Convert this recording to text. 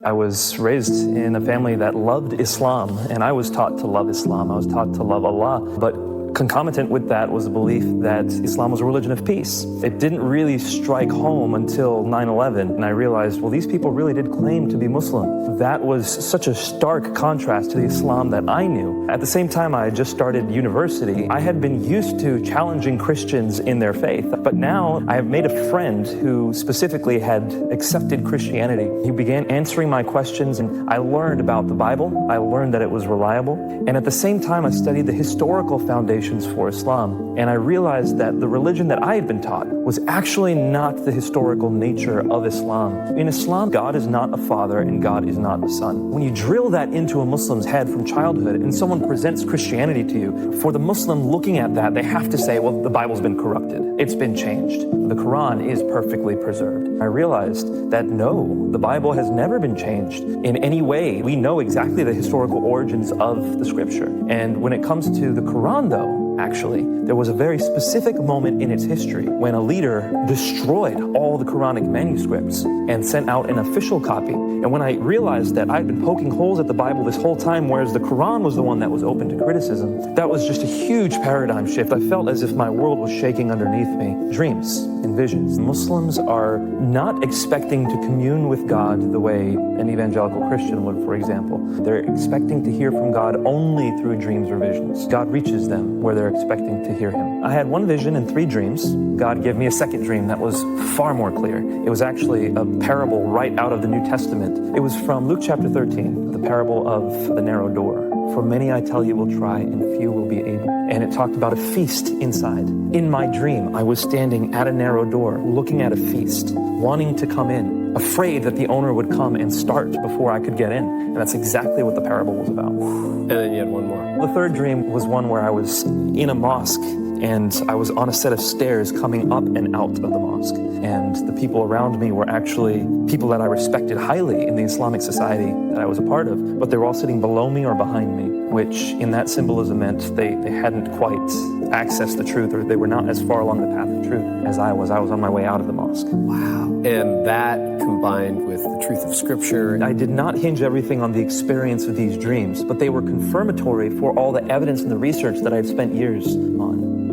I was raised in a family that loved Islam, and I was taught to love Islam. I was taught to love Allah, but concomitant with that was a belief that Islam was a religion of peace. It didn't really strike home until 9/11, and I realized, well, these people really did claim to be Muslim. That was such a stark contrast to the Islam that I knew. At the same time, I had just started university. I had been used to challenging Christians in their faith, but now I have made a friend who specifically had accepted Christianity. He began answering my questions, and I learned about the Bible. I learned that it was reliable, and at the same time, I studied the historical foundations for Islam, and I realized that the religion that I had been taught was actually not the historical nature of Islam. In Islam, God is not a father and God is not a son. When you drill that into a Muslim's head from childhood and someone presents Christianity to you, for the Muslim looking at that, they have to say, well, the Bible's been corrupted. It's been changed. The Quran is perfectly preserved. I realized that no, the Bible has never been changed in any way. We know exactly the historical origins of the scripture. And when it comes to the Quran, though, actually, there was a very specific moment in its history when a leader destroyed all the Quranic manuscripts and sent out an official copy. And when I realized that I'd been poking holes at the Bible this whole time, whereas the Quran was the one that was open to criticism, that was just a huge paradigm shift. I felt as if my world was shaking underneath me. Dreams and visions. Muslims are not expecting to commune with God the way an evangelical Christian would, for example. They're expecting to hear from God only through dreams or visions. God reaches them where they're expecting to hear him. I had one vision and 3 dreams. God gave me a second dream that was far more clear. It was actually a parable right out of the New Testament. It was from Luke chapter 13, the parable of the narrow door. For many, I tell you, will try and few will be able. And it talked about a feast inside. In my dream, I was standing at a narrow door, looking at a feast, wanting to come in, afraid that the owner would come and start before I could get in. And that's exactly what the parable was about. And then you had one more. The third dream was one where I was in a mosque, and I was on a set of stairs coming up and out of the mosque. And the people around me were actually people that I respected highly in the Islamic society that I was a part of, but they were all sitting below me or behind me, which in that symbolism meant they hadn't quite accessed the truth, or they were not as far along the path of truth as I was. I was on my way out of the mosque. Wow. And that combined with the truth of Scripture. I did not hinge everything on the experience of these dreams, but they were confirmatory for all the evidence and the research that I've spent years on.